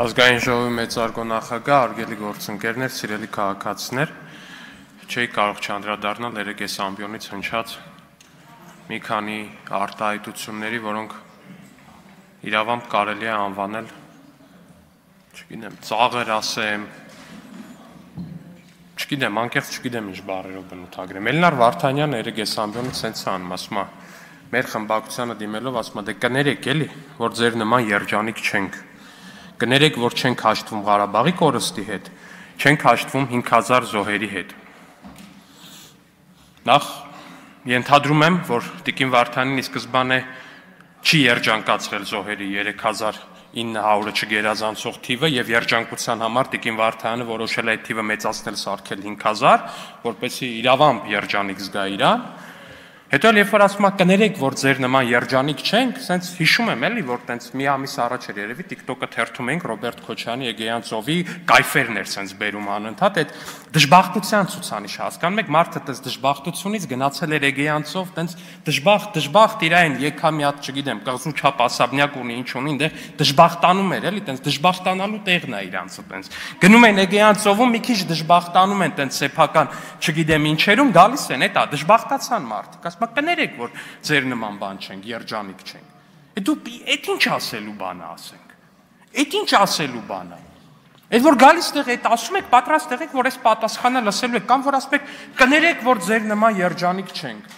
Ազգային ժողովի մեծարգո նախագահ, արգելի գործընկերներ, սիրելի քաղաքացիներ, չէի կարող չանդրադառնալ երեկ ամբիոնից հնչած մի քանի արտահայտությունների, որոնք իրավամբ կարելի է անվանել, չգիտեմ, ծաղր ասեմ, չգիտեմ, անկեղծ չգիտեմ ինչ բառերով բնութագրեմ։ Էլնար Վարդանյանը երեկ ամբիոնից սենց անում, ասում է, մեր խմբակցությանը դիմելով, ասում է, դե կներեք էլի, որ ձեր նման երջանիկ չենք։ Կներեք, որ չենք հաշտվում Ղարաբաղի կորստի հետ, չենք հաշտվում 5000 զոհերի հետ։ Նախ ենթադրում եմ, որ Տիկին Վարդանյանն ի սկզբանե չի երջանկացրել զոհերի 3900-ը չգերազանցող թիվը եւ երջանկության համար Տիկին Վարդանյանը որոշել է այդ թիվը մեծացնել, սարքել 5000, որպեսզի իրավամբ երջանիկ զգա իրան։ Հետո երբ որ ասում եմ կներեք, որ ձեր նման երջանիկ չենք, սենց հիշում եմ էլի, որ տենց մի ամիս առաջ էր երևի TikTok-ը թերթում ենք Ռոբերտ Քոչարյանի Էգեյան ծովի կայֆերն էր սենց բերում անընդհատ, այդ դժբախտության ցուցանիշ հասկանում եք, մարդը տես դժբախտությունից գնացել էր Էգեյան ծով, տենց դժբախտ իրային եկա մի հատ, չգիտեմ, կղզու չափ ասաբնյակ ունի, ինչ ունի, այնտեղ դժբախտանում էր էլի, տենց դժբախտանալու տեղն է իրանցը տենց։ Գնում են Էգեյան ծովում, մի քիչ դժբախտանում են տենց սեփական, չգիտեմ ինչերում, գալիս են, էտա դժբախտացան մարդիկ։ Կներեք, որ ձեր նման բան չենք, երջանիկ չենք։ Դու այդ ինչ ասելու բան ասենք։ Այդ ինչ ասելու բան է։ Այդ որ գալիս տեղ այդ ասում եք, պատրաստ եղեք, որ այս պատասխանը լսելու եք, կամ որ ասում եք, կներեք, որ ձեր նման երջանիկ չենք։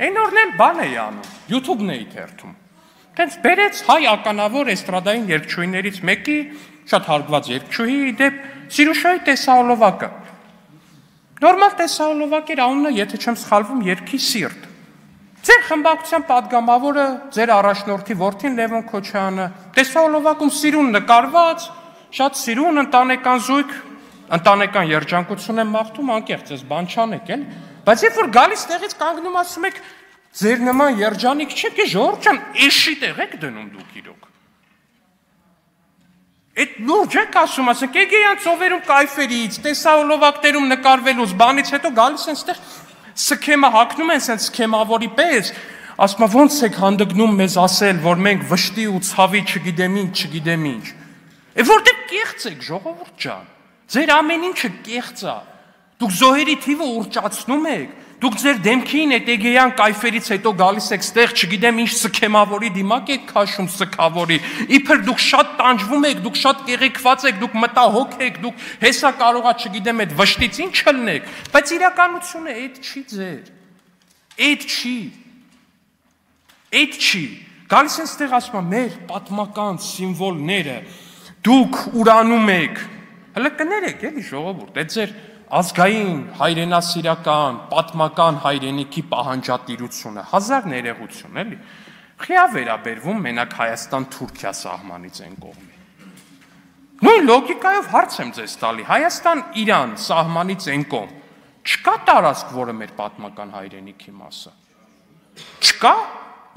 Այն օրն էլ բան էի անում, YouTube-ն էի թերթում։ Տենց բերեց հայ ականավոր էստրադային երգչուհիներից մեկի, շատ հարգված երգչուհի, դեպ Սիրուշայի տեսահոլովակը։ Նորմալ տեսահոլովակ էր, անունը, եթե չեմ սխալվում, Երգի սիրտ։ Ձեր խմբակցության падգամավորը, ձեր առաջնորդի որդին Լևոն Քոչարյանը, տեսահոլովակում սիրուն նկարված, շատ սիրուն ընտանեկան զույգ, ընտանեկան երջանկություն եմ մաղթում, անկեղծ ես բան չանեք, էլ, բայց երբ որ գալիս տեղից կանգնում ասում եք, ձեր նման երջանիկ չեք, ժողովուրդ ջան, էշի տեղ եք դնում դուք իրոք։ Այդ լուրջ եք ասում, ասենք, Էգեյան ծովերում կայֆերից, տեսահոլովակներում նկարվելուց, բանից հետո գալիս են ստեղ սքեմը հագնում են սենց սքեմավորի պես, ասում եմ, ոնց եք հանդգնում մեզ ասել, որ մենք վշտի ու ցավի չգիտեմ ինչ։ Որտեղ կեղծ եք, ժողովուրդ ջան, ձեր ամեն ինչը կեղծ է, դուք զոհերի թիվը ուռճացնում եք, դուք ձեր դեմքին այդ Էգեյան կայֆերից հետո գալիս եք ստեղ, չգիտեմ ինչ սքեմավորի դիմակ եք քաշում սքավորի, իբր դուք շատ տանջվում եք, դուք շատ կեղեքված եք, դուք մտահոգ եք, դուք հեսա կարողա չգիտեմ այդ վշտից ինչ չլնեք, բայց իրականությունը այդ չի ձեր, այդ չի, գալիս են ստեղ ասում եմ, մեր պատմական սիմվոլները, դուք ուրանում եք, հələ կներեք էլի ժողովուրդ, այդ ձեր ազգային, հայրենասիրական, պատմական հայրենիքի պահանջատիրությունը, հազար ներողություն, էլի, խիա վերաբերվում մենակ Հայաստան-Թուրքիա սահմանից են կողմի։ Նույն լոգիկայով հարց եմ ձեզ տալի, Հայաստան-Իրան սահմանից են կողմ, չկա տարածք, որը մեր պատմական հայրենիքի մասը։ Չկա,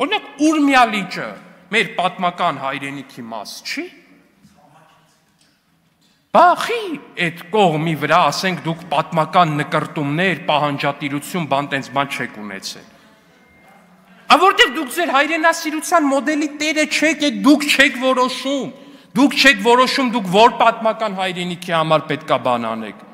օրինակ Ուրմիա լիճը մեր պատմական հայրենիքի մաս չի։ Բախի այդ կողմի վրա, ասենք դուք պատմական նկրտումներ, պահանջատիրություն, բան տենց բան չեք ունեցել։ Որտեղ դուք ձեր հայրենասիրության մոդելի տերը չեք, դուք չեք որոշում, դուք որ պատմական հայրենիքի համար պետքա բան անեք։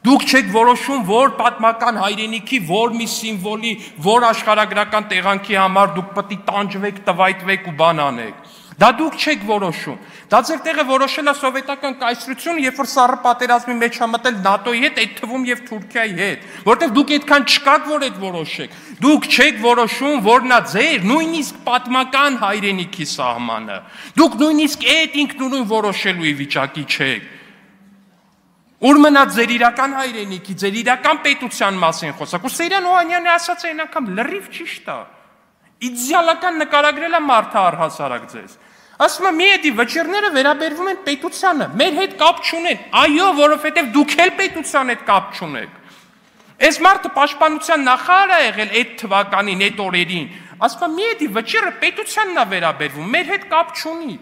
Դուք չեք որոշում, որ պատմական հայրենիքի, որ մի սիմվոլի, որ աշխարհագրական տեղանքի համար դուք պետք է տանջվեք, տվայտվեք ու բան անեք։ Դա դուք չեք որոշում։ Դա ձեր տեղը որոշել է սովետական կայսրությունը, երբ որ սառը պատերազմի մեջ է մտել ՆԱՏՕ-ի հետ, այդ թվում եւ Թուրքիայի հետ, որտեղ դուք այդքան չկաք, որ այդ որոշեք։ Դուք չեք որոշում, որ նա ձեր նույնիսկ պատմական հայրենիքի սահմանը։ Դուք նույնիսկ այդ ինքնուրույն որոշելու վիճակի չեք։ Ուր մնա ձեր իրական հայրենիքի, ձեր իրական պետության մասին խոսակ։ Ու Սեյրան Օհանյանը ասաց այն անգամ լրիվ ճիշտ է։ Իդեալական նկարագրել է մարդը առհասարակ ձեզ։ Ասում եմ, մի էդի վճիռները վերաբերվում են պետությանը, մեր հետ կապ չունեն, այո, որովհետև դուք էլ պետության հետ կապ չունեք։ Այս մարդը պաշտպանության նախարար է եղել այդ թվականին, այդ օրերին, ասում եմ, մի էդի վճիռը պետությանն է վերաբերվում, մեր հետ կապ չունի։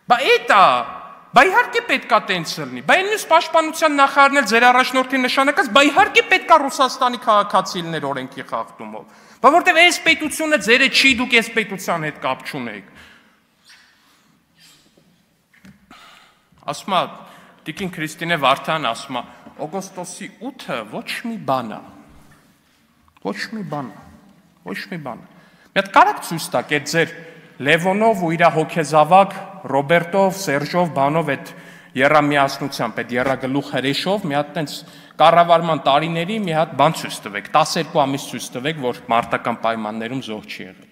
Բա էդ է, բա իհարկե պետքա տենց լինի, բա նույնիսկ պաշտպանության նախարարն էլ ձեր առաջնորդի նշանակած, բա իհարկե պետքա Ռուսաստանի քաղաքացի լիներ օրենքի խախտումով։ Բա որտև այս պետությունը ձերը չի, դուք այս պետության հետ կապ չունեք։ Ասում է Տիկին Քրիստինե Վարդան ասում է օգոստոսի 8-ը ոչ մի բան է։ Ոչ մի բան։ Մի հատ կարաք ցույց տաք այդ ձեր Լևոնով ու իր հոգեզավակ Ռոբերտով, Սերժով, բանով այդ երամիասնությամբ, այդ երագլուխ հրեշով մի հատ տենց կառավարման տարիների մի հատ բան ցույց տվեք, 12 ամիս ցույց տվեք, որ մարտական պայմաններում զոհ չի եղել։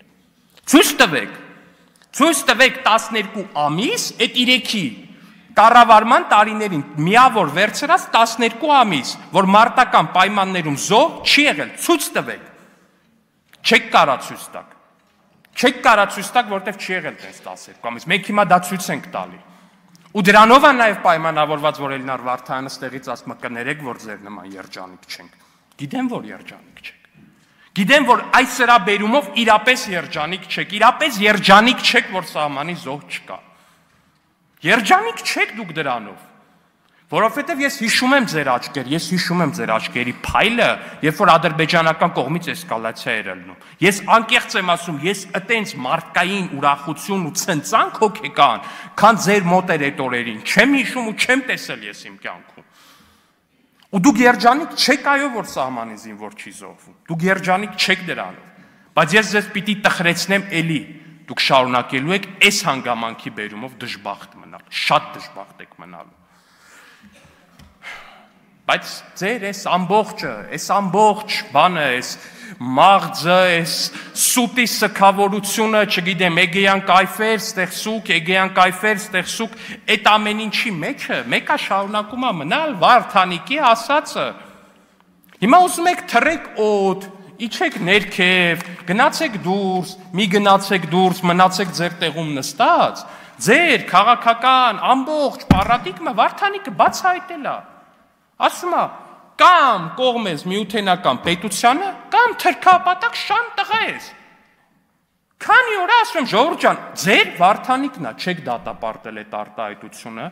Ցույց տվեք 12 ամիս այդ 3-ի կառավարման տարիներին միավոր վերցրած 12 ամիս, որ մարտական պայմաններում զոհ չի եղել, ցույց տվեք։ Չեք կարա ցույց տակ։ Չեք կարա ցույց տակ, որտեվ չի եղել տես 12 ամիս։ Մենք հիմա դա ցույց ենք տալի։ Ու դրանով է նաև պայմանավորված, որ Էլնար Վարդայանը ստեղից ասում է կներեք, որ ձեր նման երջանիկ չենք։ Գիտեմ, որ երջանիկ չեք։ Գիտեմ, որ այս սրա բերումով իրապես երջանիկ չեք, իրապես երջանիկ չեք, որ սահմանի զոհ չկա։ Երջանիկ չեք դուք դրանով, որովհետև ես հիշում եմ ձեր աչքերի փայլը, երբ որ ադրբեջանական կողմից էսկալացիա էր ելնում։ Ես անկեղծ եմ ասում, ես այտենց մարդկային ուրախություն ու ցնծանք հոգեկան, քան ձեր մոտ էր այդ օրերին, չեմ հիշում ու չեմ տեսել ես իմ կյանքում։ Ու դուք երջանիկ չեք այո, որ սահմանի զինվոր չի զոհվում։ Դուք երջանիկ չեք դրանով։ Բայց ես ձեզ պիտի տխրեցնեմ էլի, դուք շարունակելու եք այս հանգամանքի բերումով դժբախտ մնալ, շատ դժբախտ եք մնալու։ Բայց ձեր այս ամբողջ բանը, այս մաղձը, այս սուտի սքավորությունը, չգիտեմ, Էգեյան կայֆեր, ստեղ սուկ, Էգեյան կայֆեր, ստեղ սուկ, այդ ամեն ինչի մեջը մեկը շարունակում է մնալ Վարդանիկի ասածը։ Հիմա ուզում եք թռեք օդ, իջեք ներքև, գնացեք դուրս, մի գնացեք դուրս, մնացեք ձեր տեղում նստած, ձեր քաղաքական ամբողջ պարադիգմը Վարդանիկը բացահայտել է։ Ասում է, կամ կողմես միութենական պետությանը, կամ թրքապատակ շան տղա ես։ Քանի օր ասում եմ, ժողովուրդ ջան, ձեր Վարդանիկն է, չեք դատապարտել այդ արտահայտությունը,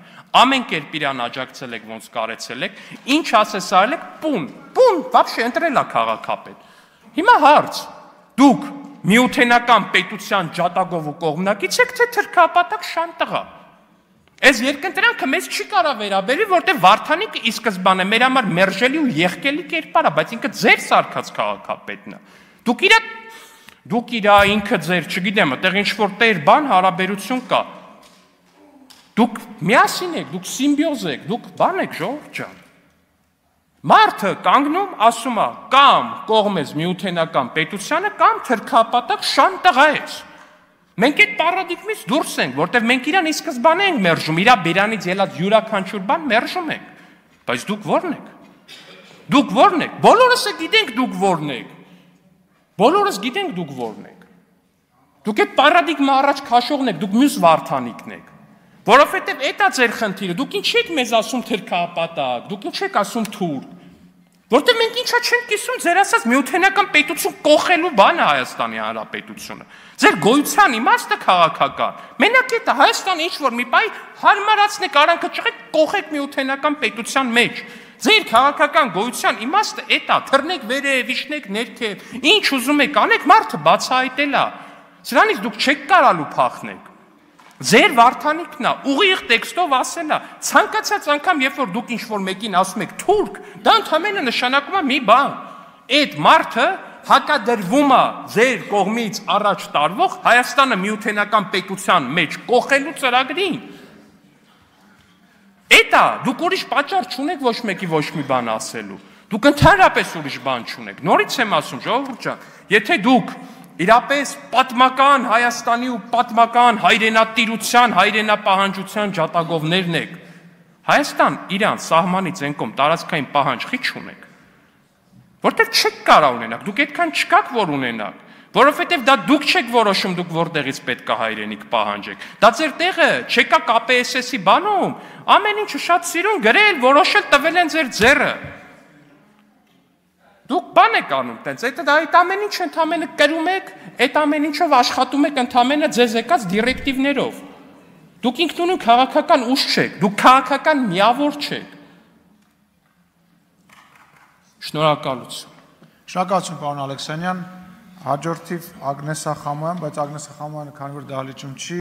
ամեն կերպ իրան աջակցել եք, ոնց կարեցել եք, ինչ ասես արել եք, պուն, վաբշե ընտրել է քաղաքապետ։ Հիմա հարց, դուք միութենական պետության ջատագով ու կողմնակից եք, թե թրքապատակ շան տղա։ Այս երկընտրանքը մեզ չի կարա վերաբերի, որտեղ Վարդանիկը ի սկզբանե մեր համար մերժելի ու եղկելի կերպար է, բայց ինքը ձեր սարքած քաղաքապետն է։ Դուք իր ինքը ձեր, չգիտեմ, այդտեղ ինչ-որ տեր բան հարաբերություն կա։ Դուք միասին եք, դուք սիմբիոզ եք, դուք բան եք, ժողովուրդ ջան։ Մարդը կանգնում, ասում է, կամ կողմես միութենական պետությանը, կամ թրքապատակ շան տղա ես։ Մենք այդ պարադիգմից դուրս ենք, որտեղ մենք իրան ի սկզբանե ենք մերժում, իր բերանից ելած յուրաքանչյուր բան մերժում ենք։ Բայց դուք ո՞րն եք։ Դուք ո՞րն եք։ Բոլորս գիտենք դուք ո՞րն եք։ Բոլորս գիտենք դուք ո՞րն եք։ Դուք այդ պարադիգմա առաջ քաշողն եք, դուք մյուս Վարդանիկն եք։ Որովհետև այդ է ձեր խնդիրը։ Դուք ինչ եք մեզ ասում թրքապատակ, դուք ինչ եք ասում թուրք։ Որտեղ մենք ինչա չենք կիսում ձեր ասած միութենական պետություն կողելու բանը Հայաստանի Հանրապետությունը։ Ձեր գոյության իմաստը քաղաքական։ Մենակ այդ Հայաստանը ինչ որ մի բայ հարմարացնեք, արանքը ճղեք, կողեք միութենական պետության մեջ։ Ձեր քաղաքական գոյության իմաստը այդ է, թռնեք վերև, իջնեք ներքև, ինչ ուզում եք անեք, մարդը բացահայտել է։ Սրանից դուք չեք կարալու փախնեք։ Ձեր Վարդանիկն է, ուղիղ տեքստով ասել է, ցանկացած անգամ, երբ որ դուք ինչ-որ մեկին ասում եք թուրք, դա ընդհանրապես նշանակում է մի բան։ Այդ մարդը հակադրվում է ձեր կողմից առաջ տարվող Հայաստանը միութենական պետության մեջ կողելու ծրագրին։ Էդ է, դուք ուրիշ պատճառ չունեք ոչ մեկի ոչ մի բան ասելու։ Դուք ընդհանրապես ուրիշ բան չունեք։ Նորից եմ ասում, ժողովուրդ ջան, եթե դուք իրապես պատմական Հայաստանի ու պատմական հայրենատիրության, հայրենապահանջության ջատագովներն եք, Հայաստան իրան սահմանից են կողմ տարածքային պահանջի չունեք, որտեղ չեք կարա ունենաք, դուք այդքան չկաք, որ ունենաք, որովհետև դա դուք չեք որոշում, դուք որտեղից պետք է հայրենիք պահանջեք, դա ձեր տեղը չեկա KPSS-ի բանում, ամեն ինչը շատ սիրուն գրել, որոշել տվել են ձեր ձեռը։ Դուք բան եք անում տենց, այդ ամեն ինչ ընդամենը կրում եք, այդ ամեն ինչով աշխատում եք ընդամենը ձեզ եկած դիրեկտիվներով։ Դուք ինքնուրույն քաղաքական ուժ չեք, դուք քաղաքական միավոր չեք։ Շնորհակալություն։ Շնորհակալություն, պարոն Ալեքսանյան, հաջորդիվ Ագնեսա Խամոյան, բայց Ագնեսա Խամոյանը քանի որ դահլիճում չի